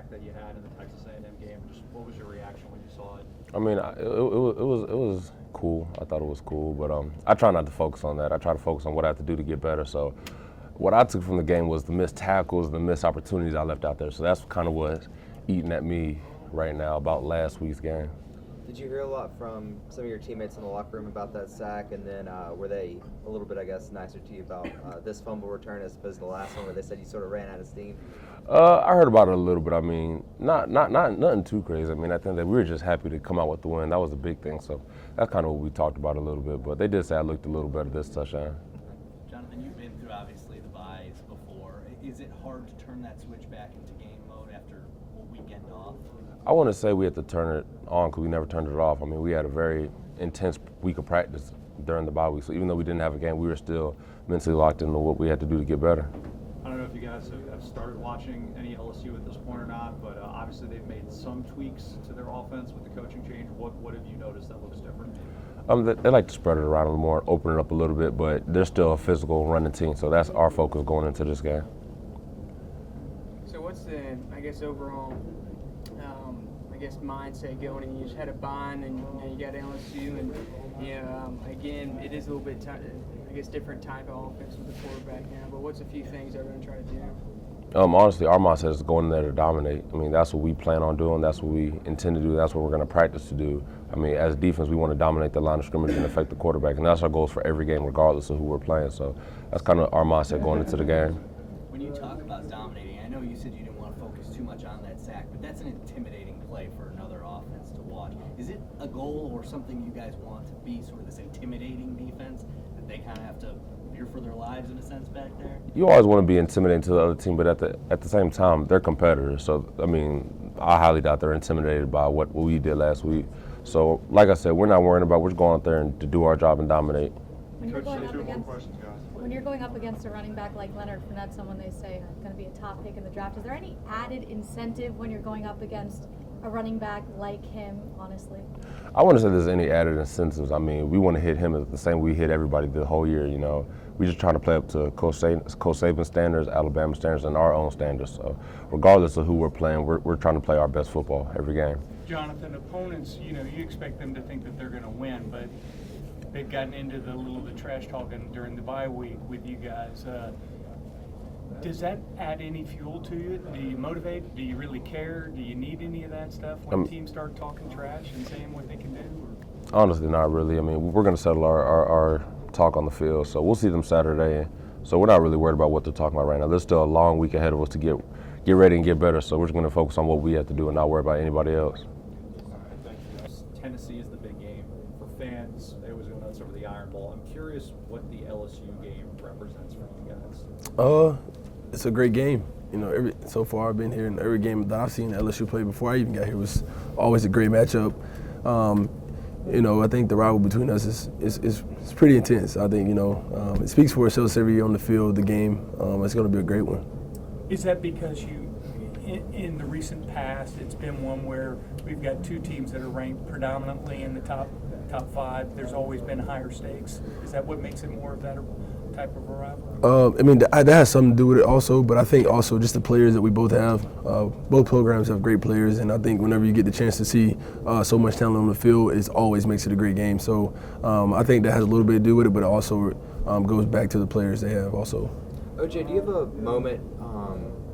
sack that you had in the Texas A&M game. Just what was your reaction when you saw it? I mean, it was cool. I thought it was cool, but I try not to focus on that. I try to focus on what I have to do to get better. So what I took from the game was the missed tackles, the missed opportunities I left out there. So that's kind of what's eating at me right now about last week's game. Did you hear a lot from some of your teammates in the locker room about that sack, and then were they a little bit, I guess, nicer to you about this fumble return as opposed to the last one where they said you sort of ran out of steam? I heard about it a little bit. I mean, not nothing too crazy. I mean, I think that we were just happy to come out with the win. That was a big thing. So that's kind of what we talked about a little bit. But they did say I looked a little better this touchdown. Jonathan, you've been through obviously the byes before. Is it hard to turn that switch back into game mode after a weekend off? I want to say we had to turn it on because we never turned it off. I mean, we had a very intense week of practice during the bye week. So even though we didn't have a game, we were still mentally locked into what we had to do to get better. I don't know if you guys have started watching any LSU at this point or not, but obviously they've made some tweaks to their offense with the coaching change. What have you noticed that looks different? They like to spread it around a little more, open it up a little bit, but they're still a physical running team, so that's our focus going into this game. So what's the, I guess, overall, mindset going in? You just had a bind and you got LSU, and again, it is a little bit, different type of offense with the quarterback now, but what's a few things they're going to try to do? Honestly, our mindset is going in there to dominate. I mean, that's what we plan on doing. That's what we intend to do. That's what we're going to practice to do. I mean, as defense, we want to dominate the line of scrimmage and affect the quarterback, and that's our goals for every game, regardless of who we're playing. So that's kind of our mindset going into the game. When you talk about dominating, I know you said you didn't want to focus too much on that sack, but that's an intimidating play for another offense to watch. Is it a goal or something you guys want to be, sort of this intimidating defense that they kind of have to fear for their lives in a sense back there? You always want to be intimidating to the other team, but at the same time, they're competitors. So, I mean, I highly doubt they're intimidated by what we did last week. So, like I said, we're not worrying about. We're just going out there and to do our job and dominate. When you're going up against a running back like Leonard Fournette, someone they say is going to be a top pick in the draft, is there any added incentive when you're going up against a running back like him, honestly? I wouldn't say there's any added incentives. I mean, we want to hit him the same way we hit everybody the whole year, you know. We just trying to play up to Coach Saban standards, Alabama standards, and our own standards. So regardless of who we're playing, we're trying to play our best football every game. Jonathan, opponents, you expect them to think that they're going to win, but they've gotten into the trash talking during the bye week with you guys. Does that add any fuel to you? Do you motivate? Do you really care? Do you need any of that stuff when teams start talking trash and saying what they can do? Or? Honestly, not really. I mean, we're going to settle our talk on the field, so we'll see them Saturday. So we're not really worried about what they're talking about right now. There's still a long week ahead of us to get ready and get better, so we're just going to focus on what we have to do and not worry about anybody else. Tennessee is the big game. For fans, they always go nuts over the Iron Bowl. I'm curious what the LSU game represents for you guys. It's a great game. So far I've been here, and every game that I've seen LSU play before I even got here was always a great matchup. I think the rivalry between us is pretty intense. I think, it speaks for itself every year on the field, the game. It's going to be a great one. Is that because in the recent past, it's been one where we've got two teams that are ranked predominantly in the top five? There's always been higher stakes. Is that what makes it more of that type of a rivalry? That has something to do with it also, but I think also just the players that we both have. Both programs have great players, and I think whenever you get the chance to see so much talent on the field, it always makes it a great game. So I think that has a little bit to do with it, but it also goes back to the players they have also. OJ, do you have a moment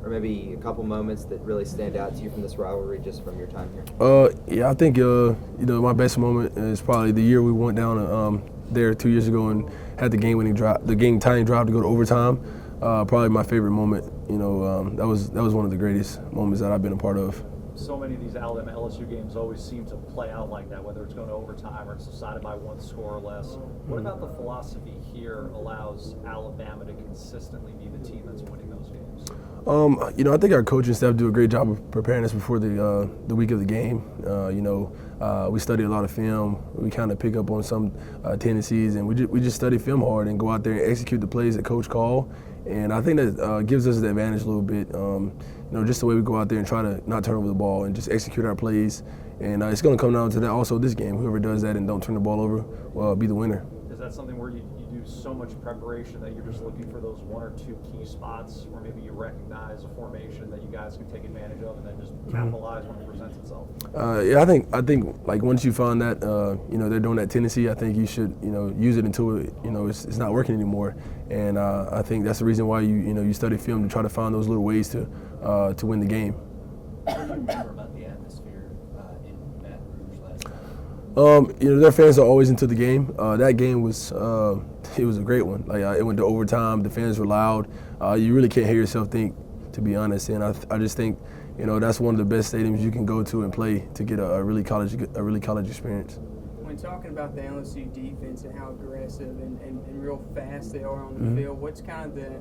or maybe a couple moments that really stand out to you from this rivalry just from your time here? Yeah, I think my best moment is probably the year we went down there 2 years ago and had the game-winning drive, the game-tying drive to go to overtime. Probably my favorite moment. That was one of the greatest moments that I've been a part of. So many of these Alabama LSU games always seem to play out like that, whether it's going to overtime or it's decided by one score or less. What about the philosophy here allows Alabama to consistently be the team that's winning those games? I think our coaching staff do a great job of preparing us before the week of the game. We study a lot of film. We kind of pick up on some tendencies, and we just study film hard and go out there and execute the plays that coach call. And I think that gives us the advantage a little bit. Just the way we go out there and try to not turn over the ball and just execute our plays. And it's going to come down to that also this game. Whoever does that and don't turn the ball over will be the winner. Is that something where you do so much preparation that you're just looking for those one or two key spots where maybe you recognize a formation that you guys can take advantage of and then just capitalize when it presents itself? Yeah, I think like once you find that they're doing that tendency, I think you should use it until it's not working anymore. And I think that's the reason why you study film, to try to find those little ways to win the game. What do you remember about the atmosphere in Baton Rouge last night? Their fans are always into the game. That game was it was a great one. Like it went to overtime. The fans were loud. You really can't hear yourself think, to be honest. And I just think that's one of the best stadiums you can go to and play to get a really college experience. When talking about the LSU defense and how aggressive and real fast they are on the field, what's kind of the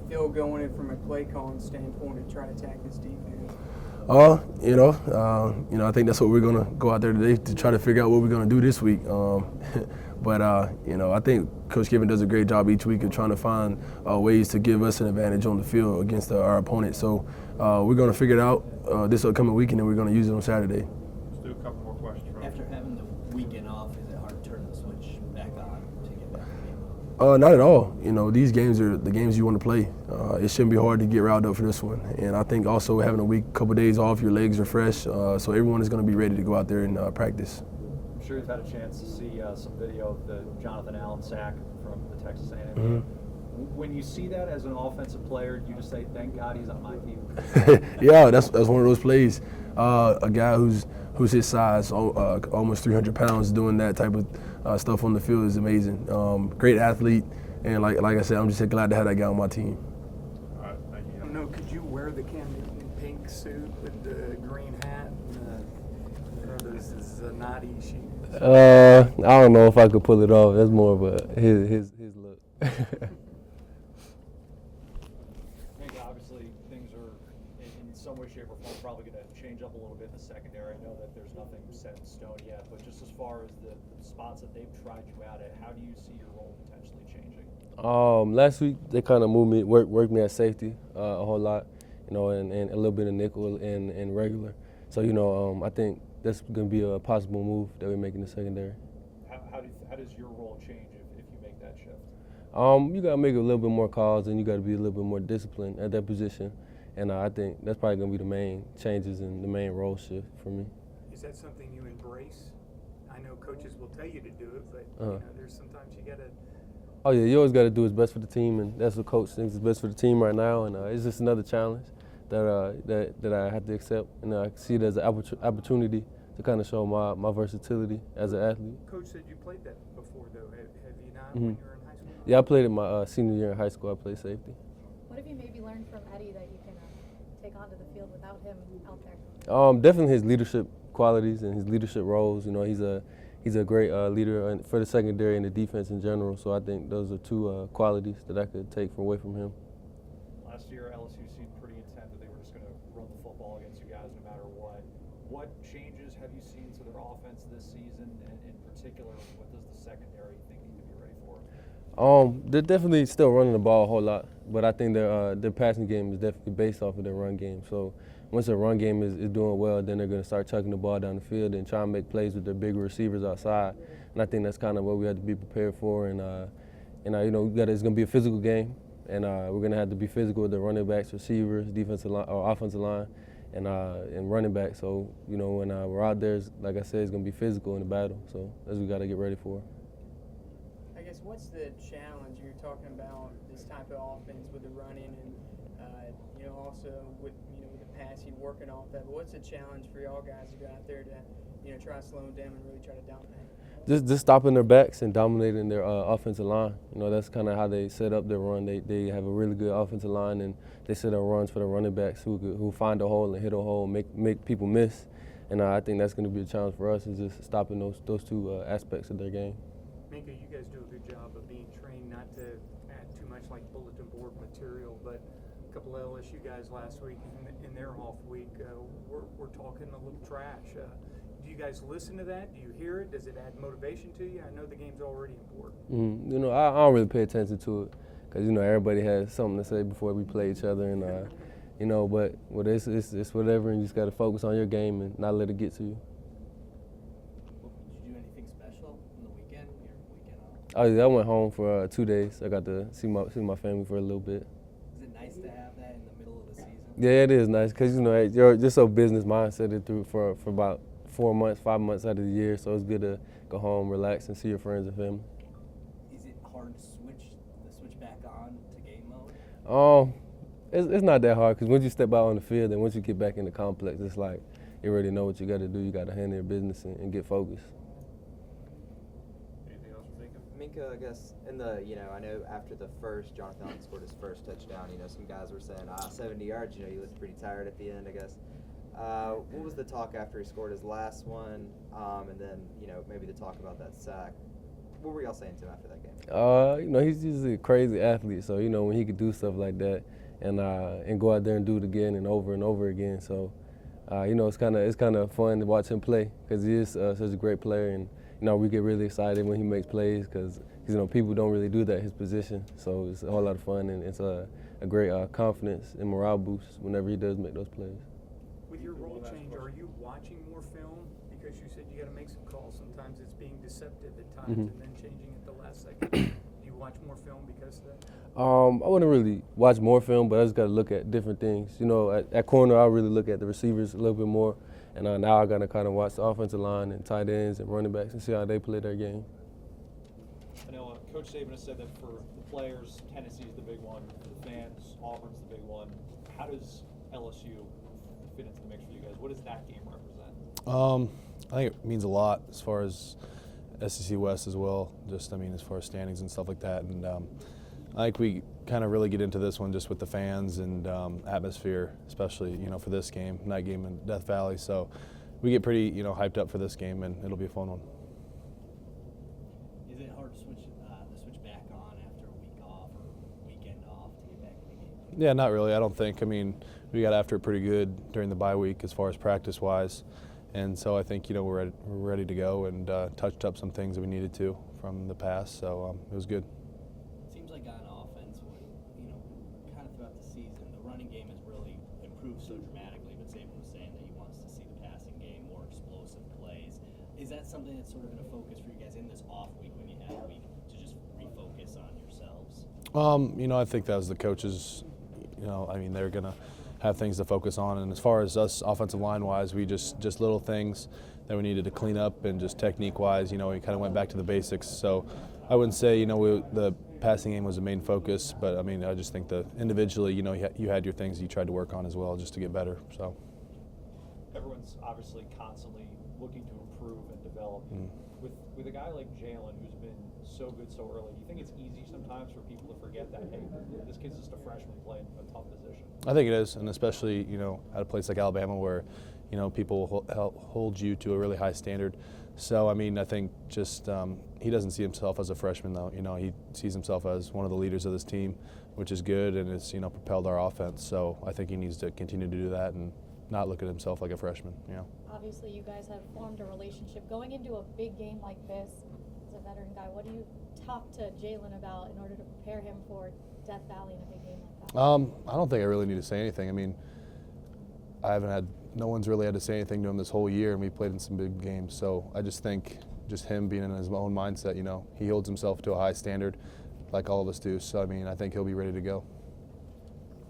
feel going in from a play calling standpoint to try to attack this defense? I think that's what we're gonna go out there today to try to figure out what we're gonna do this week. But I think Coach Given does a great job each week of trying to find ways to give us an advantage on the field against our opponent. So we're gonna figure it out this upcoming week, and then we're gonna use it on Saturday. Let's do a couple more questions. After having the weekend off, is it hard to turn the switch back on to get back in the game? Not at all. These games are the games you want to play. It shouldn't be hard to get riled up for this one. And I think also having a week, couple days off, your legs are fresh, so everyone is going to be ready to go out there and practice. I'm sure you've had a chance to see some video of the Jonathan Allen sack from the Texas A&M. Mm-hmm. When you see that as an offensive player, do you just say, "Thank God he's on my team"? Yeah, that's one of those plays. A guy who's his size, almost 300 pounds, doing that type of stuff on the field is amazing. Great athlete, and like I said, I'm just glad to have that guy on my team. All right, thank you. I don't know, could you wear the Cam Newton pink suit with the green hat or those Zanati shoes? I don't know if I could pull it off. That's more of his look. Obviously, things are in some way, shape, or form probably going to change up a little bit in the secondary. I know that there's nothing set in stone yet, but just as far as the spots that they've tried you out at, how do you see your role potentially changing? Last week they kind of moved me, worked me at safety a whole lot, and a little bit of nickel and regular. So I think that's going to be a possible move that we make in the secondary. How does your role change if you make that shift? You got to make a little bit more calls, and you got to be a little bit more disciplined at that position. And I think that's probably going to be the main changes and the main role shift for me. Is that something you embrace? I know coaches will tell you to do it, but there's sometimes you got to. Oh yeah, you always got to do what's best for the team, and that's what coach thinks is best for the team right now. And it's just another challenge that I have to accept, and I see it as an opportunity to kind of show my versatility as an athlete. Coach said you played that before, though. Have you not when you were in high school? Yeah, I played it my senior year in high school. I played safety. What have you maybe learned from Eddie that you can take onto the field without him out there? Definitely his leadership qualities and his leadership roles. He's a great leader for the secondary and the defense in general. So I think those are two qualities that I could take away from him. Last year, LSU seemed pretty intent that they were just going to run the football against you guys no matter what. What changes have you seen to their offense this season, and in particular, what does the secondary think need to be ready for? They're definitely still running the ball a whole lot, but I think their passing game is definitely based off of their run game. So once their run game is doing well, then they're going to start chucking the ball down the field and try and make plays with their bigger receivers outside. And I think that's kind of what we have to be prepared for. And it's going to be a physical game, and we're going to have to be physical with the running backs, receivers, defensive line, or offensive line, and running back. So when we're out there, like I said, it's going to be physical in the battle. So that's what we got to get ready for. I guess what's the challenge you're talking about this type of offense with the running and also with the passing, working off that? But what's the challenge for y'all guys to go out there to try to slow them down and really try to dominate? Just stopping their backs and dominating their offensive line. That's kind of how they set up their run. They have a really good offensive line, and they set up runs for the running backs who find a hole and hit a hole and make people miss. And I think that's going to be a challenge for us, is just stopping those two aspects of their game. Minkah, you guys do a good job of being trained not to add too much like bulletin board material, but a couple of LSU guys last week in their off week were talking a little trash. Do you guys listen to that? Do you hear it? Does it add motivation to you? I know the game's already important. I don't really pay attention to it because everybody has something to say before we play each other, and but it's whatever, and you just got to focus on your game and not let it get to you. Did you do anything special in the weekend, your weekend I went home for 2 days. I got to see my family for a little bit. Is it nice to have that in the middle of the season? Yeah, it is nice because you're just so business mindset through for about 4 months, 5 months out of the year. So it's good to go home, relax, and see your friends and family. Is it hard to switch back on to game mode? It's not that hard because once you step out on the field and once you get back in the complex, it's like you already know what you got to do. You got to handle your business and get focused. Anything else you're thinking? Minkah, I guess, I know after the first, Jonathan Allen scored his first touchdown, some guys were saying, 70 yards, he looked pretty tired at the end, I guess. What was the talk after he scored his last one? And then, maybe the talk about that sack. What were y'all saying to him after that game? He's just a crazy athlete, so, when he could do stuff like that and go out there and do it again and over again. So, it's kind of fun to watch him play because he is such a great player, and we get really excited when he makes plays because people don't really do that at his position. So it's a whole lot of fun, and it's a great confidence and morale boost whenever he does make those plays. With your role change, are you watching more film? Because you said you got to make some calls. Sometimes it's being deceptive at times, and then changing at the last second. Do you watch more film because of that? I wouldn't really watch more film, but I just got to look at different things. At corner, I really look at the receivers a little bit more, and now I got to kind of watch the offensive line and tight ends and running backs and see how they play their game. I know Coach Saban has said that for the players, Tennessee's the big one. For the fans, Auburn's the big one. How does LSU fit into the mix for you guys? What does that game represent? I think it means a lot as far as SEC West as well, just, as far as standings and stuff like that. And I think we kind of really get into this one just with the fans and atmosphere, especially, for this game, night game in Death Valley. So we get pretty, hyped up for this game, and it'll be a fun one. Is it hard to switch back on after a week off or weekend off to get back in the game? Yeah, not really, I don't think. We got after it pretty good during the bye week as far as practice-wise. And so I think, we're ready to go and touched up some things that we needed to from the past. So it was good. Seems like on offense, kind of throughout the season, the running game has really improved so dramatically. But Saban was saying that he wants to see the passing game, more explosive plays. Is that something that's sort of been a focus for you guys in this off week when you had a week to just refocus on yourselves? I think that was the coaches. They're gonna have things to focus on. And as far as us offensive line-wise, we just little things that we needed to clean up, and just technique-wise, we kind of went back to the basics. So I wouldn't say, the passing game was the main focus, but I just think that individually, you had your things you tried to work on as well just to get better. So Everyone's obviously constantly looking to improve and develop. With a guy like Jalen, who's been so good so early, do you think it's easy sometimes for people to forget that, hey, this kid's just a freshman playing a tough position? I think it is, and especially, at a place like Alabama where, people will hold you to a really high standard. So, I think just he doesn't see himself as a freshman, though. He sees himself as one of the leaders of this team, which is good, and it's, propelled our offense. So I think he needs to continue to do that and not look at himself like a freshman, Obviously, you guys have formed a relationship. Going into a big game like this, as a veteran guy, what do you talk to Jalen about in order to prepare him for Death Valley in a big game like that? I don't think I really need to say anything. No one's really had to say anything to him this whole year, and we played in some big games. So I just think just him being in his own mindset, he holds himself to a high standard like all of us do. So, I think he'll be ready to go.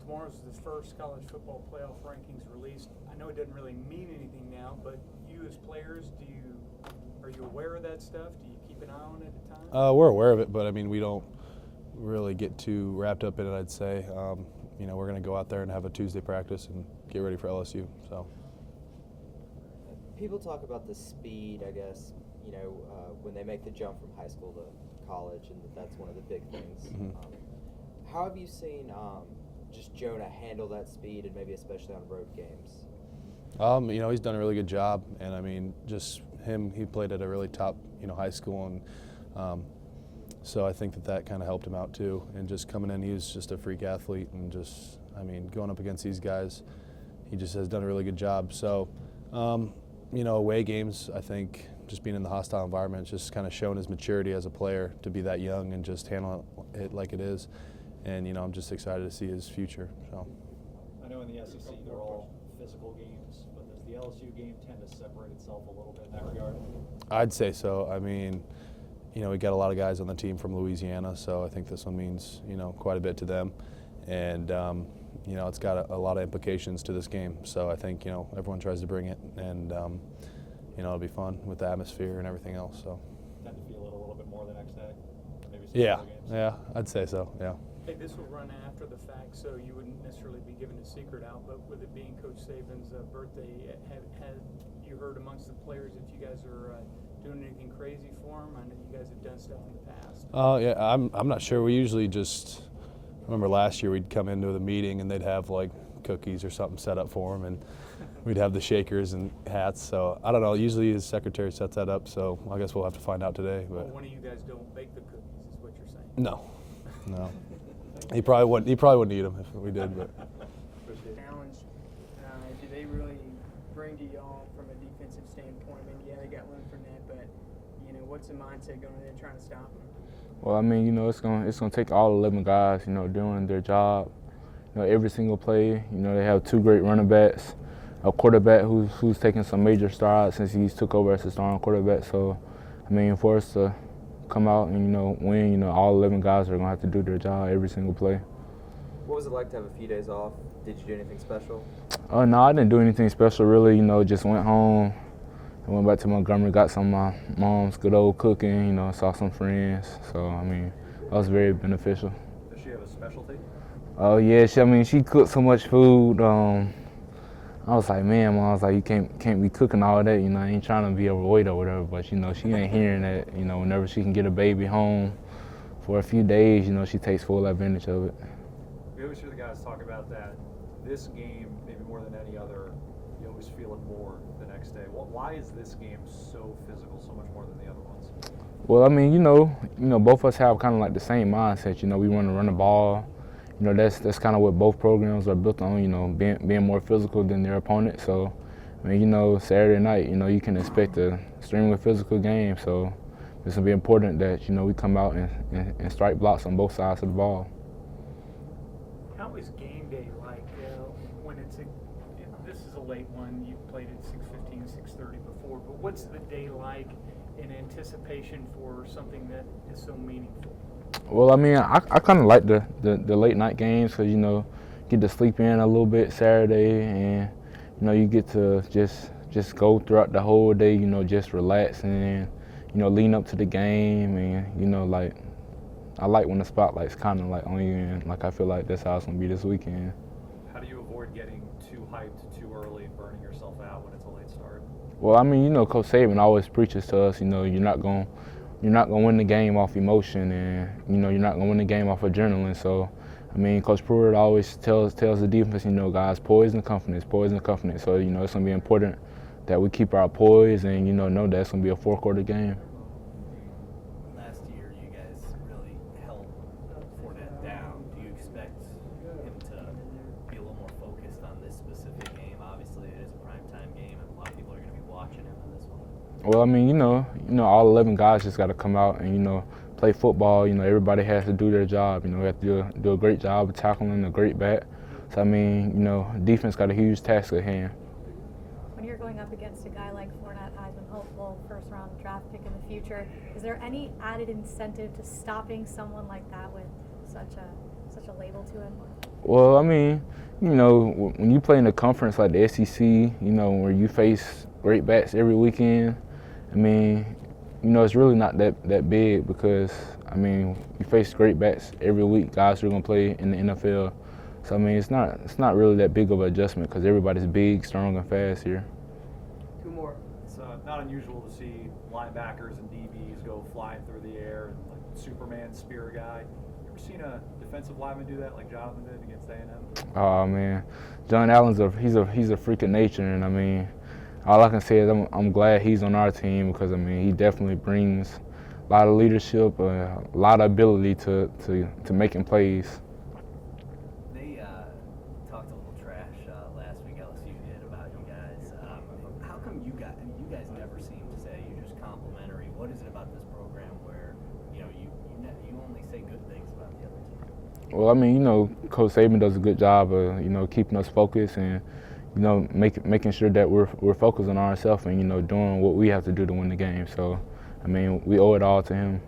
Tomorrow's the first college football playoff rankings released. I know it doesn't really mean anything now, but you as players, are you aware of that stuff? Do you keep an eye on it at times? We're aware of it, but we don't really get too wrapped up in it, I'd say. We're going to go out there and have a Tuesday practice and get ready for LSU. So People talk about the speed, I guess, when they make the jump from high school to college, and that's one of the big things. How have you seen just Jonah handle that speed, and maybe especially on road games? He's done a really good job, and just him, he played at a really top, high school, and so I think that kind of helped him out too. And just coming in, he was just a freak athlete, and just, going up against these guys, he just has done a really good job. So, away games, I think just being in the hostile environment, just kind of shown his maturity as a player to be that young and just handle it like it is. And, I'm just excited to see his future. So I know in the SEC they're all physical games, but does the LSU game tend to separate itself a little bit in that regard? I'd say so. you know, we got a lot of guys on the team from Louisiana, so I think this one means, you know, quite a bit to them. And, you know, it's got a lot of implications to this game. So I think, you know, everyone tries to bring it, and, you know, it'll be fun with the atmosphere and everything else. So. Tend to feel it a little bit more the next day? Maybe some Yeah, other games? yeah, I'd say so, yeah. Hey, this will run after the fact, so you wouldn't necessarily be giving a secret out, but with it being Coach Saban's birthday, have you heard amongst the players if you guys are doing anything crazy for him? I know you guys have done stuff in the past. Yeah, I'm not sure. We usually just, I remember last year we'd come into the meeting and they'd have like cookies or something set up for him, and we'd have the shakers and hats. So I don't know, usually his secretary sets that up, so I guess we'll have to find out today. But Well, one of you guys don't bake the cookies, is what you're saying. no. He probably wouldn't eat them if we did, but. Challenge, do they really bring to y'all from a defensive standpoint? I mean, yeah, they got Leonard Fournette, but you know, what's the mindset going in there trying to stop them? Well, I mean, you know, it's gonna take all 11 guys, you know, doing their job. You know, every single play. You know, they have 2 great running backs, a quarterback who's taken some major strides since he's took over as a starting quarterback. So, I mean, for us to come out and, you know, win, you know, all 11 guys are gonna have to do their job every single play. What was it like to have a few days off? Did you do anything special? No, I didn't do anything special really. You know, just went home. I went back to Montgomery, got some of my mom's good old cooking. You know, saw some friends. So I mean, that was very beneficial. Does she have a specialty? Oh yeah, she cooked so much food. I was like, man, Mom, I was like, you can't be cooking all that. You know, I ain't trying to be overweight or whatever. But you know, she ain't hearing that. You know, whenever she can get a baby home for a few days, you know, she takes full advantage of it. We always hear the guys talk about that. This game, maybe more than any other, you always feel it more the next day. Why is this game so physical, so much more than the other ones? Well, I mean, you know, both of us have kind of like the same mindset. You know, we want to run the ball. You know, that's kind of what both programs are built on. You know, being more physical than their opponent. So, I mean, you know, Saturday night, you know, you can expect a extremely physical game. So, it's gonna be important that, you know, we come out and strike blocks on both sides of the ball. How is game day like when this is a late one, you've played at 6:15, 6:30 before, but what's the day like in anticipation for something that is so meaningful? Well, I mean, I kind of like the late night games because, you know, get to sleep in a little bit Saturday, and, you know, you get to just go throughout the whole day, you know, just relax and, you know, lean up to the game, and, you know, like, I like when the spotlight's kind of like on you, and like I feel like that's how it's gonna be this weekend. How do you avoid getting too hyped too early and burning yourself out when it's a late start? Well, I mean, you know, Coach Saban always preaches to us, you know, you're not gonna win the game off emotion, and, you know, you're not gonna win the game off adrenaline. So, I mean, Coach Pruitt always tells the defense, you know, guys, poise and confidence. So, you know, it's gonna be important that we keep our poise and, you know that it's gonna be a 4-quarter game. Last year, you guys really held Fournette down. Do you expect him to be a little more focused on this specific game? Obviously, it is a primetime game, and a lot of people are going to be watching him in this one. Well, I mean, you know, all 11 guys just got to come out and, you know, play football. You know, everybody has to do their job. You know, we have to do a great job of tackling, a great back. So, I mean, you know, defense got a huge task at hand. When you're going up against a guy like Fournette, Heisman hopeful, first-round draft pick in the future, is there any added incentive to stopping someone like that with such a label to him? Well, I mean, you know, when you play in a conference like the SEC, you know, where you face great backs every weekend, I mean, you know, it's really not that big because, I mean, you face great backs every week, guys who are going to play in the NFL. So, I mean, it's not really that big of an adjustment because everybody's big, strong, and fast here. 2 more. It's not unusual to see linebackers and DBs go flying through the air and like Superman spear a guy. You ever seen a defensive lineman do that like Jonathan did against A&M? Oh man, John Allen's he's a freak of nature, and I mean, all I can say is I'm glad he's on our team because I mean he definitely brings a lot of leadership, a lot of ability to making plays. They talked a little trash last week, LSU did, about you guys. How come you guys never seem to say you're just complimentary? What is it about this program where, you know, you only say good things about the other team? Well, I mean, you know, Coach Saban does a good job of, you know, keeping us focused and, you know, making sure that we're focused on ourselves and, you know, doing what we have to do to win the game. So, I mean, we owe it all to him.